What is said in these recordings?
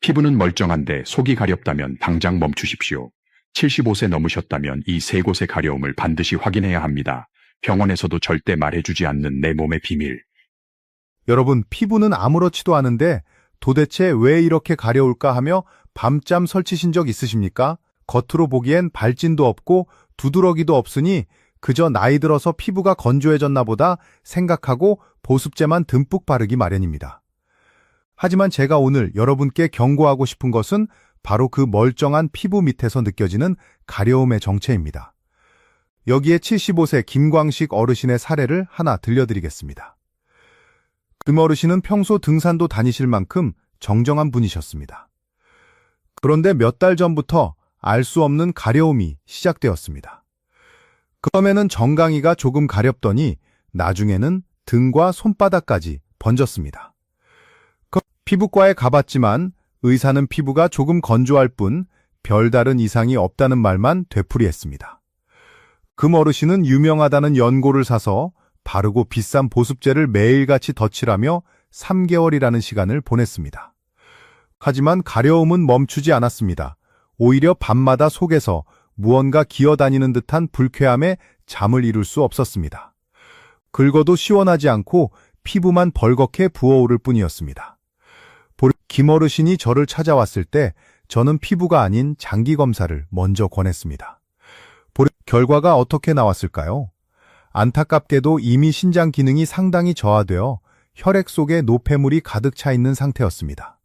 피부는 멀쩡한데 속이 가렵다면 당장 멈추십시오. 75세 넘으셨다면 이 세 곳의 가려움을 반드시 확인해야 합니다. 병원에서도 절대 말해주지 않는 내 몸의 비밀. 여러분, 피부는 아무렇지도 않은데 도대체 왜 이렇게 가려울까 하며 밤잠 설치신 적 있으십니까? 겉으로 보기엔 발진도 없고 두드러기도 없으니 그저 나이 들어서 피부가 건조해졌나 보다 생각하고 보습제만 듬뿍 바르기 마련입니다. 하지만 제가 오늘 여러분께 경고하고 싶은 것은 바로 그 멀쩡한 피부 밑에서 느껴지는 가려움의 정체입니다. 여기에 75세 김광식 어르신의 사례를 하나 들려드리겠습니다. 금 어르신은 평소 등산도 다니실 만큼 정정한 분이셨습니다. 그런데 몇 달 전부터 알 수 없는 가려움이 시작되었습니다. 처음에는 정강이가 조금 가렵더니 나중에는 등과 손바닥까지 번졌습니다. 피부과에 가봤지만 의사는 피부가 조금 건조할 뿐 별다른 이상이 없다는 말만 되풀이했습니다. 금 어르신은 유명하다는 연고를 사서 바르고 비싼 보습제를 매일같이 덧칠하며 3개월이라는 시간을 보냈습니다. 하지만 가려움은 멈추지 않았습니다. 오히려 밤마다 속에서 무언가 기어다니는 듯한 불쾌함에 잠을 이룰 수 없었습니다. 긁어도 시원하지 않고 피부만 벌겋게 부어오를 뿐이었습니다. 김 어르신이 저를 찾아왔을 때 저는 피부가 아닌 장기 검사를 먼저 권했습니다. 결과가 어떻게 나왔을까요? 안타깝게도 이미 신장 기능이 상당히 저하되어 혈액 속에 노폐물이 가득 차 있는 상태였습니다.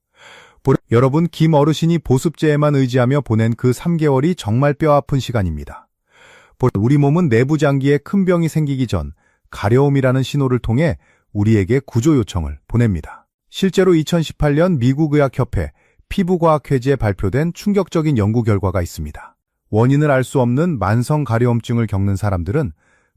여러분, 김 어르신이 보습제에만 의지하며 보낸 그 3개월이 정말 뼈아픈 시간입니다. 우리 몸은 내부 장기에 큰 병이 생기기 전 가려움이라는 신호를 통해 우리에게 구조 요청을 보냅니다. 실제로 2018년 미국의학협회 피부과학회지에 발표된 충격적인 연구 결과가 있습니다. 원인을 알 수 없는 만성 가려움증을 겪는 사람들은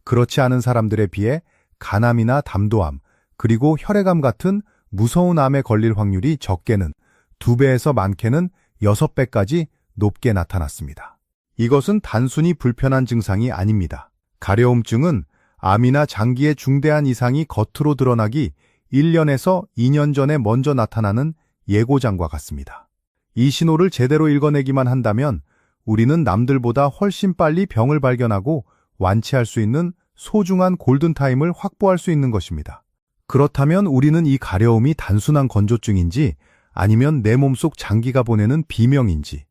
그렇지 않은 사람들에 비해 간암이나 담도암, 그리고 혈액암 같은 무서운 암에 걸릴 확률이 적게는 2배에서 많게는 6배까지 높게 나타났습니다. 이것은 단순히 불편한 증상이 아닙니다. 가려움증은 암이나 장기의 중대한 이상이 겉으로 드러나기 1년에서 2년 전에 먼저 나타나는 예고장과 같습니다. 이 신호를 제대로 읽어내기만 한다면 우리는 남들보다 훨씬 빨리 병을 발견하고 완치할 수 있는 소중한 골든타임을 확보할 수 있는 것입니다. 그렇다면 우리는 이 가려움이 단순한 건조증인지 아니면 내 몸속 장기가 보내는 비명인지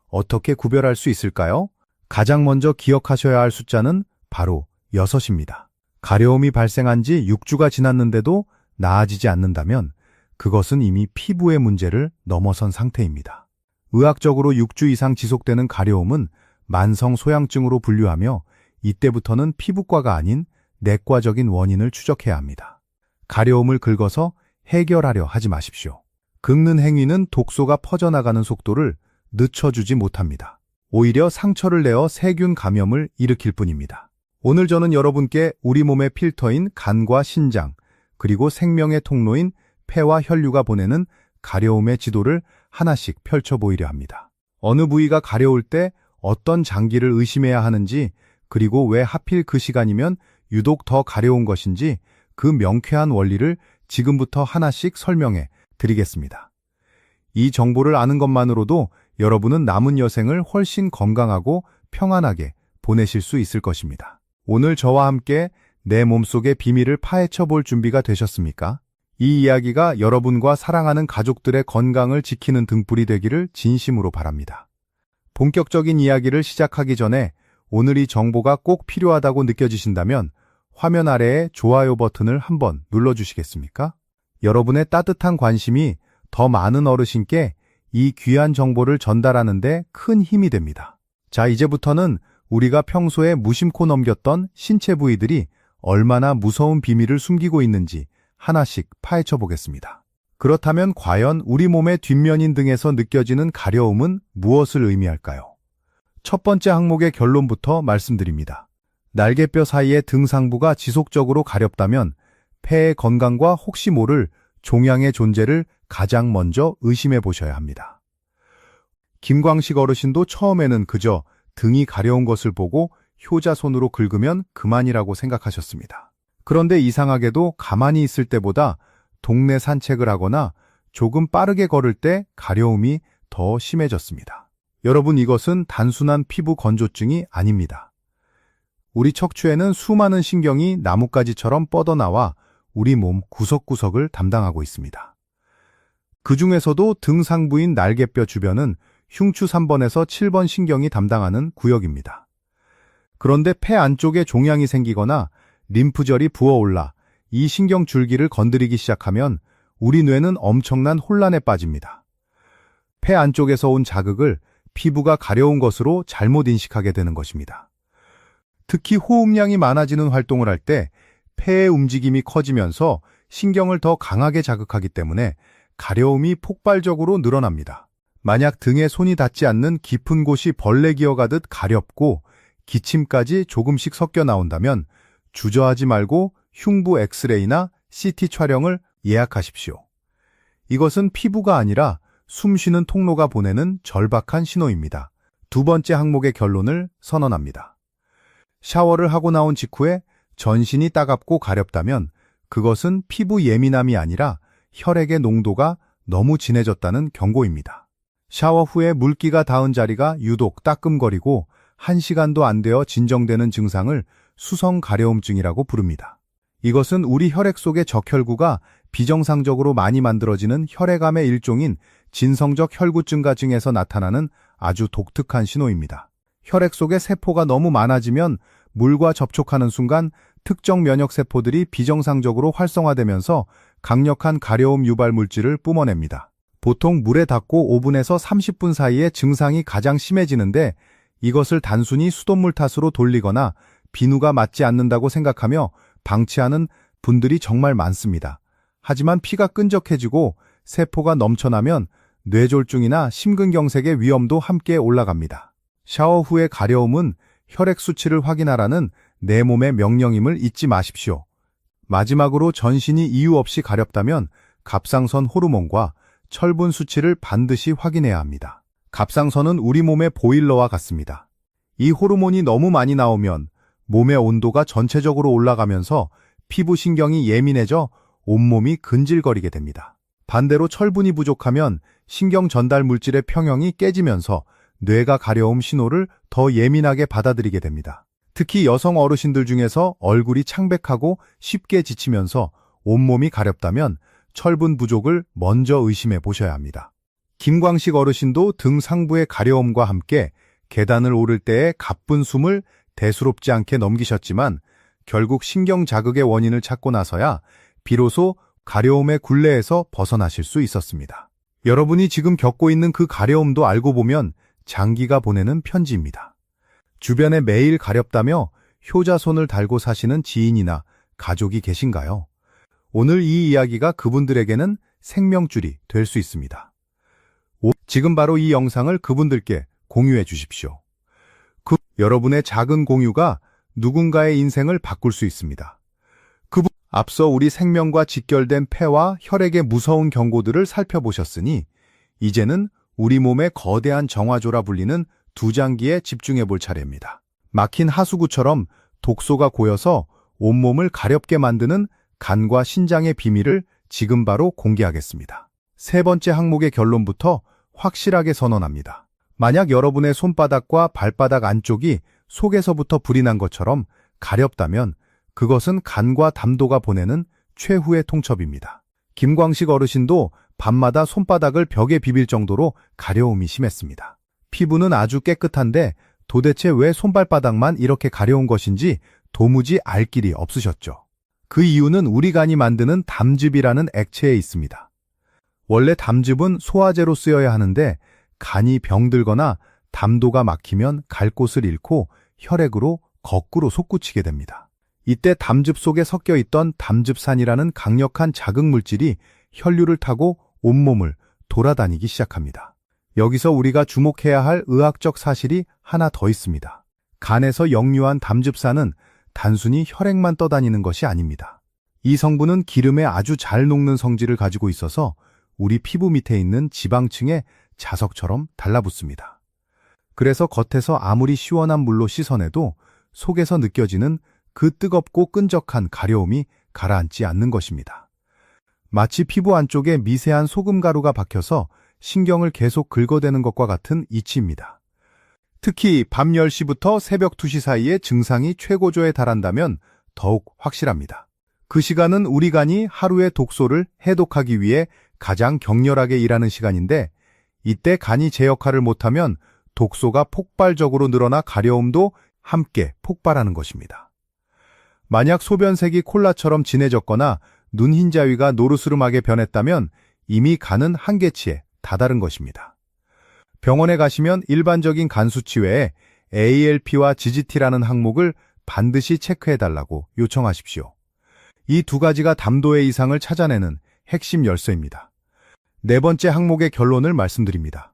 어떻게 구별할 수 있을까요? 가장 먼저 기억하셔야 할 숫자는 바로 6입니다. 가려움이 발생한 지 6주가 지났는데도 나아지지 않는다면 그것은 이미 피부의 문제를 넘어선 상태입니다. 의학적으로 6주 이상 지속되는 가려움은 만성 소양증으로 분류하며 이때부터는 피부과가 아닌 내과적인 원인을 추적해야 합니다. 가려움을 긁어서 해결하려 하지 마십시오. 긁는 행위는 독소가 퍼져나가는 속도를 늦춰주지 못합니다. 오히려 상처를 내어 세균 감염을 일으킬 뿐입니다. 오늘 저는 여러분께 우리 몸의 필터인 간과 신장, 그리고 생명의 통로인 폐와 혈류가 보내는 가려움의 지도를 하나씩 펼쳐 보이려 합니다. 어느 부위가 가려울 때 어떤 장기를 의심해야 하는지, 그리고 왜 하필 그 시간이면 유독 더 가려운 것인지 그 명쾌한 원리를 지금부터 하나씩 설명해 드리겠습니다. 이 정보를 아는 것만으로도 여러분은 남은 여생을 훨씬 건강하고 평안하게 보내실 수 있을 것입니다. 오늘 저와 함께 내 몸속의 비밀을 파헤쳐 볼 준비가 되셨습니까? 이 이야기가 여러분과 사랑하는 가족들의 건강을 지키는 등불이 되기를 진심으로 바랍니다. 본격적인 이야기를 시작하기 전에 오늘 이 정보가 꼭 필요하다고 느껴지신다면 화면 아래에 좋아요 버튼을 한번 눌러주시겠습니까? 여러분의 따뜻한 관심이 더 많은 어르신께 이 귀한 정보를 전달하는 데 큰 힘이 됩니다. 자, 이제부터는 우리가 평소에 무심코 넘겼던 신체 부위들이 얼마나 무서운 비밀을 숨기고 있는지 하나씩 파헤쳐 보겠습니다. 그렇다면 과연 우리 몸의 뒷면인 등에서 느껴지는 가려움은 무엇을 의미할까요? 첫 번째 항목의 결론부터 말씀드립니다. 날개뼈 사이의 등 상부가 지속적으로 가렵다면 폐의 건강과 혹시 모를 종양의 존재를 가장 먼저 의심해 보셔야 합니다. 김광식 어르신도 처음에는 그저 등이 가려운 것을 보고 효자손으로 긁으면 그만이라고 생각하셨습니다. 그런데 이상하게도 가만히 있을 때보다 동네 산책을 하거나 조금 빠르게 걸을 때 가려움이 더 심해졌습니다. 여러분, 이것은 단순한 피부 건조증이 아닙니다. 우리 척추에는 수많은 신경이 나뭇가지처럼 뻗어나와 우리 몸 구석구석을 담당하고 있습니다. 그 중에서도 등 상부인 날개뼈 주변은 흉추 3번에서 7번 신경이 담당하는 구역입니다. 그런데 폐 안쪽에 종양이 생기거나 림프절이 부어올라 이 신경 줄기를 건드리기 시작하면 우리 뇌는 엄청난 혼란에 빠집니다. 폐 안쪽에서 온 자극을 피부가 가려운 것으로 잘못 인식하게 되는 것입니다. 특히 호흡량이 많아지는 활동을 할 때 폐의 움직임이 커지면서 신경을 더 강하게 자극하기 때문에 가려움이 폭발적으로 늘어납니다. 만약 등에 손이 닿지 않는 깊은 곳이 벌레 기어가듯 가렵고 기침까지 조금씩 섞여 나온다면 주저하지 말고 흉부 엑스레이나 CT 촬영을 예약하십시오. 이것은 피부가 아니라 숨쉬는 통로가 보내는 절박한 신호입니다. 두 번째 항목의 결론을 선언합니다. 샤워를 하고 나온 직후에 전신이 따갑고 가렵다면 그것은 피부 예민함이 아니라 혈액의 농도가 너무 진해졌다는 경고입니다. 샤워 후에 물기가 닿은 자리가 유독 따끔거리고 1시간도 안 되어 진정되는 증상을 수성 가려움증이라고 부릅니다. 이것은 우리 혈액 속의 적혈구가 비정상적으로 많이 만들어지는 혈액암의 일종인 진성적 혈구 증가증에서 나타나는 아주 독특한 신호입니다. 혈액 속에 세포가 너무 많아지면 물과 접촉하는 순간 특정 면역세포들이 비정상적으로 활성화되면서 강력한 가려움 유발 물질을 뿜어냅니다. 보통 물에 닿고 5분에서 30분 사이에 증상이 가장 심해지는데 이것을 단순히 수돗물 탓으로 돌리거나 비누가 맞지 않는다고 생각하며 방치하는 분들이 정말 많습니다. 하지만 피가 끈적해지고 세포가 넘쳐나면 뇌졸중이나 심근경색의 위험도 함께 올라갑니다. 샤워 후의 가려움은 혈액 수치를 확인하라는 내 몸의 명령임을 잊지 마십시오. 마지막으로 전신이 이유 없이 가렵다면 갑상선 호르몬과 철분 수치를 반드시 확인해야 합니다. 갑상선은 우리 몸의 보일러와 같습니다. 이 호르몬이 너무 많이 나오면 몸의 온도가 전체적으로 올라가면서 피부 신경이 예민해져 온몸이 근질거리게 됩니다. 반대로 철분이 부족하면 신경 전달 물질의 평형이 깨지면서 뇌가 가려움 신호를 더 예민하게 받아들이게 됩니다. 특히 여성 어르신들 중에서 얼굴이 창백하고 쉽게 지치면서 온몸이 가렵다면 철분 부족을 먼저 의심해 보셔야 합니다. 김광식 어르신도 등 상부의 가려움과 함께 계단을 오를 때의 가쁜 숨을 대수롭지 않게 넘기셨지만 결국 신경 자극의 원인을 찾고 나서야 비로소 가려움의 굴레에서 벗어나실 수 있었습니다. 여러분이 지금 겪고 있는 그 가려움도 알고 보면 장기가 보내는 편지입니다. 주변에 매일 가렵다며 효자손을 달고 사시는 지인이나 가족이 계신가요? 오늘 이 이야기가 그분들에게는 생명줄이 될 수 있습니다. 지금 바로 이 영상을 그분들께 공유해 주십시오. 여러분의 작은 공유가 누군가의 인생을 바꿀 수 있습니다. 앞서 우리 생명과 직결된 폐와 혈액의 무서운 경고들을 살펴보셨으니 이제는 우리 몸의 거대한 정화조라 불리는 두 장기에 집중해 볼 차례입니다. 막힌 하수구처럼 독소가 고여서 온몸을 가렵게 만드는 간과 신장의 비밀을 지금 바로 공개하겠습니다. 세 번째 항목의 결론부터 확실하게 선언합니다. 만약 여러분의 손바닥과 발바닥 안쪽이 속에서부터 불이 난 것처럼 가렵다면 그것은 간과 담도가 보내는 최후의 통첩입니다. 김광식 어르신도 밤마다 손바닥을 벽에 비빌 정도로 가려움이 심했습니다. 피부는 아주 깨끗한데 도대체 왜 손발바닥만 이렇게 가려운 것인지 도무지 알 길이 없으셨죠. 그 이유는 우리 간이 만드는 담즙이라는 액체에 있습니다. 원래 담즙은 소화제로 쓰여야 하는데 간이 병들거나 담도가 막히면 갈 곳을 잃고 혈액으로 거꾸로 솟구치게 됩니다. 이때 담즙 속에 섞여 있던 담즙산이라는 강력한 자극물질이 혈류를 타고 온몸을 돌아다니기 시작합니다. 여기서 우리가 주목해야 할 의학적 사실이 하나 더 있습니다. 간에서 역류한 담즙산은 단순히 혈액만 떠다니는 것이 아닙니다. 이 성분은 기름에 아주 잘 녹는 성질을 가지고 있어서 우리 피부 밑에 있는 지방층에 자석처럼 달라붙습니다. 그래서 겉에서 아무리 시원한 물로 씻어내도 속에서 느껴지는 그 뜨겁고 끈적한 가려움이 가라앉지 않는 것입니다. 마치 피부 안쪽에 미세한 소금 가루가 박혀서 신경을 계속 긁어대는 것과 같은 이치입니다. 특히 밤 10시부터 새벽 2시 사이에 증상이 최고조에 달한다면 더욱 확실합니다. 그 시간은 우리 간이 하루의 독소를 해독하기 위해 가장 격렬하게 일하는 시간인데, 이때 간이 제 역할을 못하면 독소가 폭발적으로 늘어나 가려움도 함께 폭발하는 것입니다. 만약 소변색이 콜라처럼 진해졌거나 눈 흰자위가 노르스름하게 변했다면 이미 간은 한계치에 다다른 것입니다. 병원에 가시면 일반적인 간 수치 외에 ALP와 GGT라는 항목을 반드시 체크해달라고 요청하십시오. 이 두 가지가 담도의 이상을 찾아내는 핵심 열쇠입니다. 네 번째 항목의 결론을 말씀드립니다.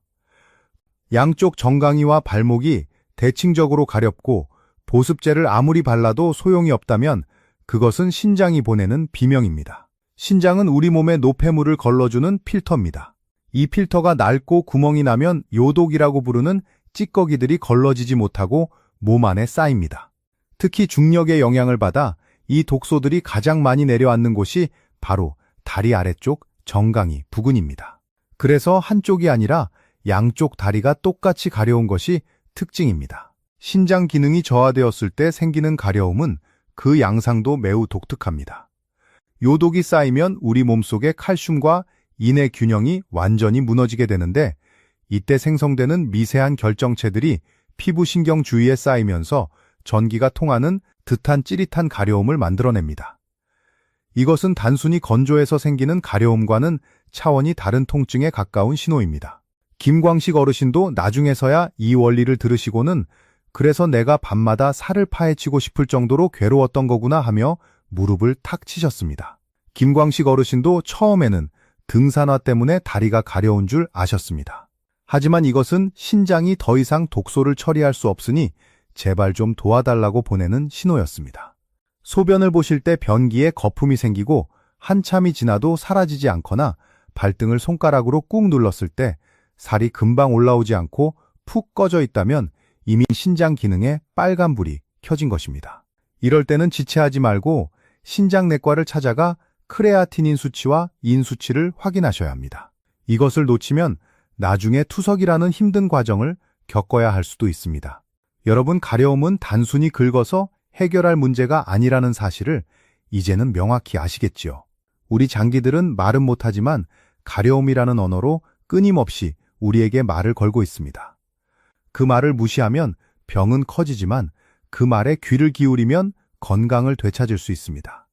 양쪽 정강이와 발목이 대칭적으로 가렵고 보습제를 아무리 발라도 소용이 없다면 그것은 신장이 보내는 비명입니다. 신장은 우리 몸에 노폐물을 걸러주는 필터입니다. 이 필터가 낡고 구멍이 나면 요독이라고 부르는 찌꺼기들이 걸러지지 못하고 몸 안에 쌓입니다. 특히 중력의 영향을 받아 이 독소들이 가장 많이 내려앉는 곳이 바로 다리 아래쪽 정강이 부근입니다. 그래서 한쪽이 아니라 양쪽 다리가 똑같이 가려운 것이 특징입니다. 신장 기능이 저하되었을 때 생기는 가려움은 그 양상도 매우 독특합니다. 요독이 쌓이면 우리 몸속의 칼슘과 인의 균형이 완전히 무너지게 되는데, 이때 생성되는 미세한 결정체들이 피부 신경 주위에 쌓이면서 전기가 통하는 듯한 찌릿한 가려움을 만들어냅니다. 이것은 단순히 건조해서 생기는 가려움과는 차원이 다른 통증에 가까운 신호입니다. 김광식 어르신도 나중에서야 이 원리를 들으시고는 그래서 내가 밤마다 살을 파헤치고 싶을 정도로 괴로웠던 거구나 하며 무릎을 탁 치셨습니다. 김광식 어르신도 처음에는 등산화 때문에 다리가 가려운 줄 아셨습니다. 하지만 이것은 신장이 더 이상 독소를 처리할 수 없으니 제발 좀 도와달라고 보내는 신호였습니다. 소변을 보실 때 변기에 거품이 생기고 한참이 지나도 사라지지 않거나 발등을 손가락으로 꾹 눌렀을 때 살이 금방 올라오지 않고 푹 꺼져 있다면 이미 신장 기능에 빨간불이 켜진 것입니다. 이럴 때는 지체하지 말고 신장내과를 찾아가 크레아티닌 수치와 인 수치를 확인하셔야 합니다. 이것을 놓치면 나중에 투석이라는 힘든 과정을 겪어야 할 수도 있습니다. 여러분, 가려움은 단순히 긁어서 해결할 문제가 아니라는 사실을 이제는 명확히 아시겠지요. 우리 장기들은 말은 못하지만 가려움이라는 언어로 끊임없이 우리에게 말을 걸고 있습니다. 그 말을 무시하면 병은 커지지만 그 말에 귀를 기울이면 건강을 되찾을 수 있습니다.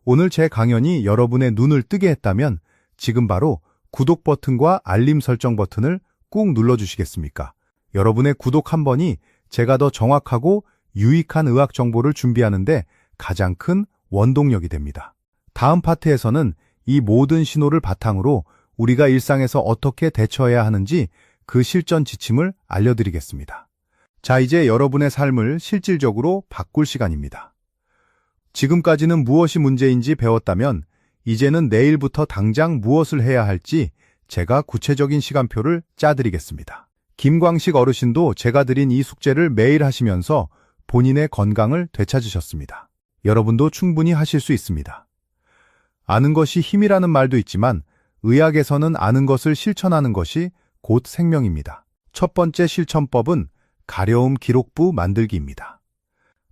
오늘 제 강연이 여러분의 눈을 뜨게 했다면 지금 바로 구독 버튼과 알림 설정 버튼을 꾹 눌러주시겠습니까? 여러분의 구독 한 번이 제가 더 정확하고 유익한 의학 정보를 준비하는데 가장 큰 원동력이 됩니다. 다음 파트에서는 이 모든 신호를 바탕으로 우리가 일상에서 어떻게 대처해야 하는지 그 실전 지침을 알려드리겠습니다. 자, 이제 여러분의 삶을 실질적으로 바꿀 시간입니다. 지금까지는 무엇이 문제인지 배웠다면 이제는 내일부터 당장 무엇을 해야 할지 제가 구체적인 시간표를 짜드리겠습니다. 김광식 어르신도 제가 드린 이 숙제를 매일 하시면서 본인의 건강을 되찾으셨습니다. 여러분도 충분히 하실 수 있습니다. 아는 것이 힘이라는 말도 있지만 의학에서는 아는 것을 실천하는 것이 곧 생명입니다. 첫 번째 실천법은 가려움 기록부 만들기입니다.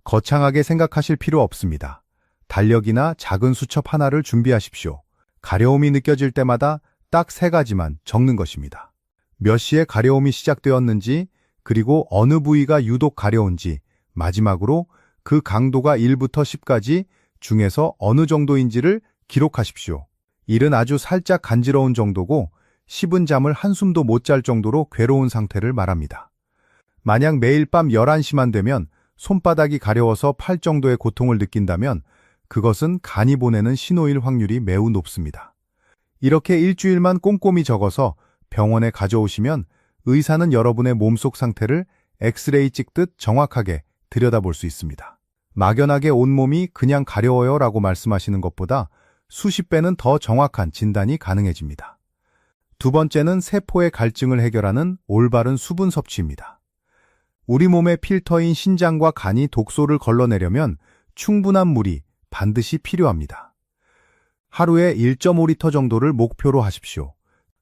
거창하게 생각하실 필요 없습니다. 달력이나 작은 수첩 하나를 준비하십시오. 가려움이 느껴질 때마다 딱 3가지만 적는 것입니다. 몇 시에 가려움이 시작되었는지, 그리고 어느 부위가 유독 가려운지, 마지막으로 그 강도가 1부터 10까지 중에서 어느 정도인지를 기록하십시오. 1은 아주 살짝 간지러운 정도고 10은 잠을 한숨도 못 잘 정도로 괴로운 상태를 말합니다. 만약 매일 밤 11시만 되면 손바닥이 가려워서 팔 정도의 고통을 느낀다면 그것은 간이 보내는 신호일 확률이 매우 높습니다. 이렇게 일주일만 꼼꼼히 적어서 병원에 가져오시면 의사는 여러분의 몸속 상태를 엑스레이 찍듯 정확하게 들여다볼 수 있습니다. 막연하게 온몸이 그냥 가려워요 라고 말씀하시는 것보다 수십 배는 더 정확한 진단이 가능해집니다. 두 번째는 세포의 갈증을 해결하는 올바른 수분 섭취입니다. 우리 몸의 필터인 신장과 간이 독소를 걸러내려면 충분한 물이 반드시 필요합니다. 하루에 1.5리터 정도를 목표로 하십시오.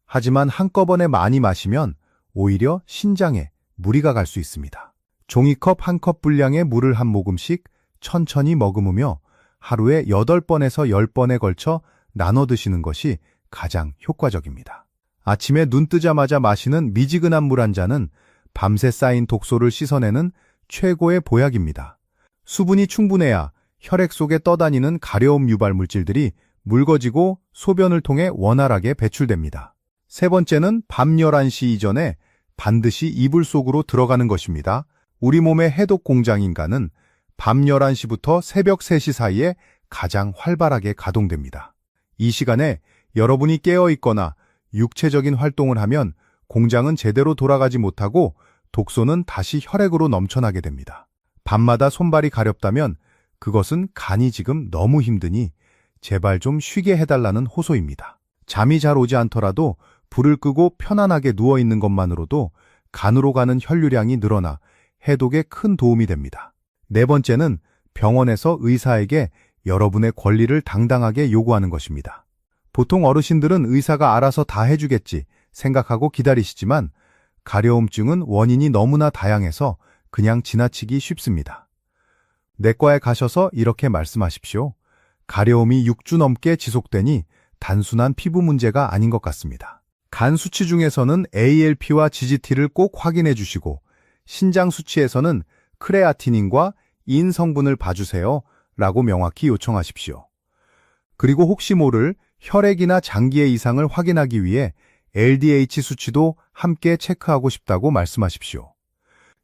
하지만 한꺼번에 많이 마시면 오히려 신장에 무리가 갈 수 있습니다. 종이컵 1컵 분량의 물을 한 모금씩 천천히 머금으며 하루에 8번에서 10번에 걸쳐 나눠 드시는 것이 가장 효과적입니다. 아침에 눈 뜨자마자 마시는 미지근한 물 한 잔은 밤새 쌓인 독소를 씻어내는 최고의 보약입니다. 수분이 충분해야 혈액 속에 떠다니는 가려움 유발 물질들이 묽어지고 소변을 통해 원활하게 배출됩니다. 세 번째는 밤 11시 이전에 반드시 이불 속으로 들어가는 것입니다. 우리 몸의 해독 공장인간은 밤 11시부터 새벽 3시 사이에 가장 활발하게 가동됩니다. 이 시간에 여러분이 깨어 있거나 육체적인 활동을 하면 공장은 제대로 돌아가지 못하고 독소는 다시 혈액으로 넘쳐나게 됩니다. 밤마다 손발이 가렵다면 그것은 간이 지금 너무 힘드니 제발 좀 쉬게 해달라는 호소입니다. 잠이 잘 오지 않더라도 불을 끄고 편안하게 누워있는 것만으로도 간으로 가는 혈류량이 늘어나 해독에 큰 도움이 됩니다. 네 번째는 병원에서 의사에게 여러분의 권리를 당당하게 요구하는 것입니다. 보통 어르신들은 의사가 알아서 다 해주겠지 생각하고 기다리시지만 가려움증은 원인이 너무나 다양해서 그냥 지나치기 쉽습니다. 내과에 가셔서 이렇게 말씀하십시오. 가려움이 6주 넘게 지속되니 단순한 피부 문제가 아닌 것 같습니다. 간 수치 중에서는 ALP와 GGT를 꼭 확인해 주시고 신장 수치에서는 크레아티닌과 인 성분을 봐주세요 라고 명확히 요청하십시오. 그리고 혹시 모를 혈액이나 장기의 이상을 확인하기 위해 LDH 수치도 함께 체크하고 싶다고 말씀하십시오.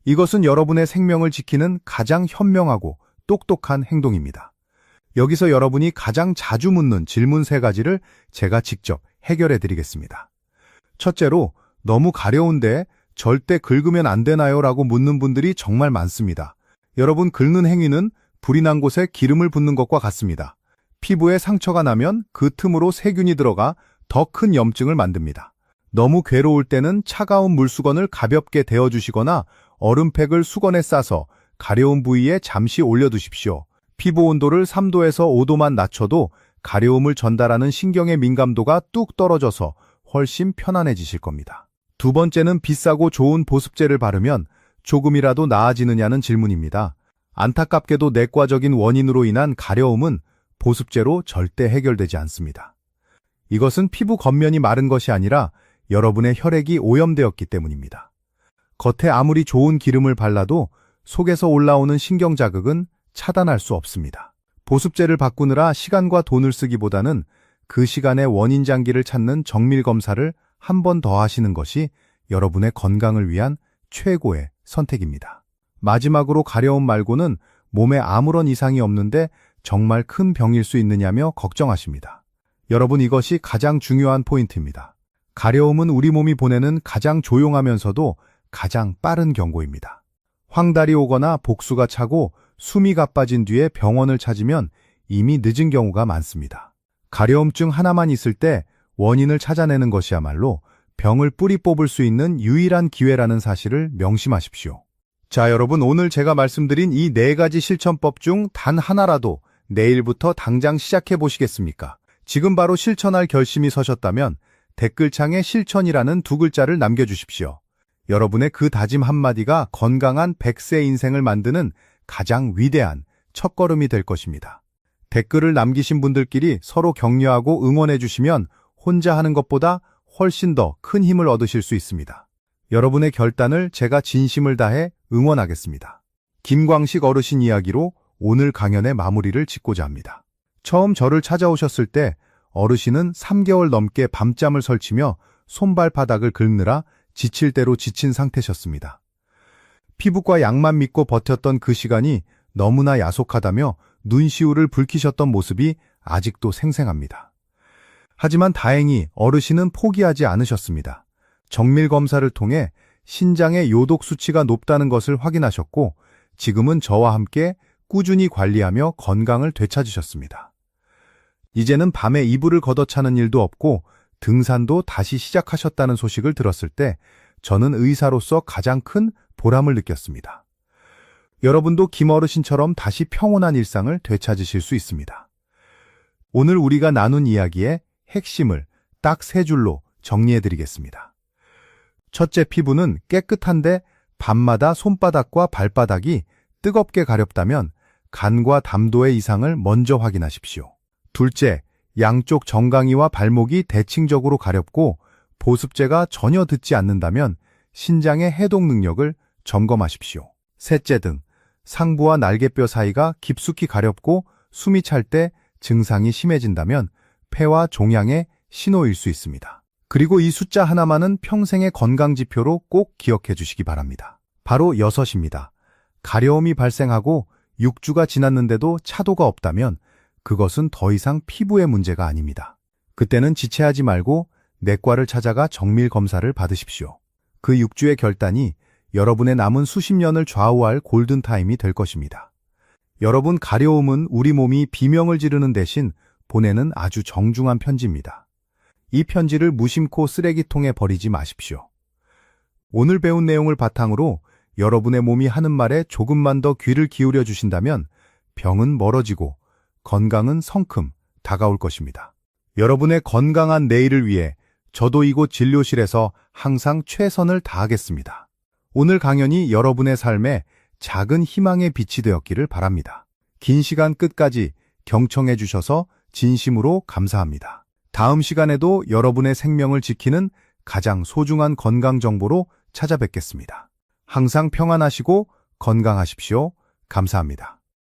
이것은 여러분의 생명을 지키는 가장 현명하고 똑똑한 행동입니다. 여기서 여러분이 가장 자주 묻는 질문 3가지를 제가 직접 해결해 드리겠습니다. 첫째로, 너무 가려운데 절대 긁으면 안 되나요? 라고 묻는 분들이 정말 많습니다. 여러분, 긁는 행위는 불이 난 곳에 기름을 붓는 것과 같습니다. 피부에 상처가 나면 그 틈으로 세균이 들어가 더 큰 염증을 만듭니다. 너무 괴로울 때는 차가운 물수건을 가볍게 데워주시거나 얼음팩을 수건에 싸서 가려운 부위에 잠시 올려두십시오. 피부 온도를 3도에서 5도만 낮춰도 가려움을 전달하는 신경의 민감도가 뚝 떨어져서 훨씬 편안해지실 겁니다. 두 번째는 비싸고 좋은 보습제를 바르면 조금이라도 나아지느냐는 질문입니다. 안타깝게도 내과적인 원인으로 인한 가려움은 보습제로 절대 해결되지 않습니다. 이것은 피부 겉면이 마른 것이 아니라 여러분의 혈액이 오염되었기 때문입니다. 겉에 아무리 좋은 기름을 발라도 속에서 올라오는 신경 자극은 차단할 수 없습니다. 보습제를 바꾸느라 시간과 돈을 쓰기보다는 그 시간의 원인 장기를 찾는 정밀 검사를 한 번 더 하시는 것이 여러분의 건강을 위한 최고의 선택입니다. 마지막으로 가려움 말고는 몸에 아무런 이상이 없는데 정말 큰 병일 수 있느냐며 걱정하십니다. 여러분, 이것이 가장 중요한 포인트입니다. 가려움은 우리 몸이 보내는 가장 조용하면서도 가장 빠른 경고입니다. 황달이 오거나 복수가 차고 숨이 가빠진 뒤에 병원을 찾으면 이미 늦은 경우가 많습니다. 가려움증 하나만 있을 때 원인을 찾아내는 것이야말로 병을 뿌리 뽑을 수 있는 유일한 기회라는 사실을 명심하십시오. 자, 여러분, 오늘 제가 말씀드린 이 4가지 실천법 중 단 하나라도 내일부터 당장 시작해 보시겠습니까? 지금 바로 실천할 결심이 서셨다면 댓글창에 실천이라는 2글자를 남겨주십시오. 여러분의 그 다짐 한마디가 건강한 100세 인생을 만드는 가장 위대한 첫걸음이 될 것입니다. 댓글을 남기신 분들끼리 서로 격려하고 응원해 주시면 혼자 하는 것보다 훨씬 더 큰 힘을 얻으실 수 있습니다. 여러분의 결단을 제가 진심을 다해 응원하겠습니다. 김광식 어르신 이야기로 오늘 강연의 마무리를 짓고자 합니다. 처음 저를 찾아오셨을 때 어르신은 3개월 넘게 밤잠을 설치며 손발바닥을 긁느라 지칠 대로 지친 상태셨습니다. 피부과 약만 믿고 버텼던 그 시간이 너무나 야속하다며 눈시울을 붉히셨던 모습이 아직도 생생합니다. 하지만 다행히 어르신은 포기하지 않으셨습니다. 정밀 검사를 통해 신장의 요독 수치가 높다는 것을 확인하셨고 지금은 저와 함께 꾸준히 관리하며 건강을 되찾으셨습니다. 이제는 밤에 이불을 걷어차는 일도 없고 등산도 다시 시작하셨다는 소식을 들었을 때 저는 의사로서 가장 큰 보람을 느꼈습니다. 여러분도 김 어르신처럼 다시 평온한 일상을 되찾으실 수 있습니다. 오늘 우리가 나눈 이야기의 핵심을 딱 3줄로 정리해드리겠습니다. 첫째, 피부는 깨끗한데 밤마다 손바닥과 발바닥이 뜨겁게 가렵다면 간과 담도의 이상을 먼저 확인하십시오. 둘째, 양쪽 정강이와 발목이 대칭적으로 가렵고 보습제가 전혀 듣지 않는다면 신장의 해독 능력을 점검하십시오. 셋째 등 상부와 날개뼈 사이가 깊숙이 가렵고 숨이 찰 때 증상이 심해진다면 폐와 종양의 신호일 수 있습니다. 그리고 이 숫자 하나만은 평생의 건강지표로 꼭 기억해 주시기 바랍니다. 바로 6입니다. 가려움이 발생하고 6주가 지났는데도 차도가 없다면 그것은 더 이상 피부의 문제가 아닙니다. 그때는 지체하지 말고 내과를 찾아가 정밀 검사를 받으십시오. 그 6주의 결단이 여러분의 남은 수십 년을 좌우할 골든타임이 될 것입니다. 여러분, 가려움은 우리 몸이 비명을 지르는 대신 보내는 아주 정중한 편지입니다. 이 편지를 무심코 쓰레기통에 버리지 마십시오. 오늘 배운 내용을 바탕으로 여러분의 몸이 하는 말에 조금만 더 귀를 기울여 주신다면 병은 멀어지고 건강은 성큼 다가올 것입니다. 여러분의 건강한 내일을 위해 저도 이곳 진료실에서 항상 최선을 다하겠습니다. 오늘 강연이 여러분의 삶에 작은 희망의 빛이 되었기를 바랍니다. 긴 시간 끝까지 경청해 주셔서 진심으로 감사합니다. 다음 시간에도 여러분의 생명을 지키는 가장 소중한 건강 정보로 찾아뵙겠습니다. 항상 평안하시고 건강하십시오. 감사합니다.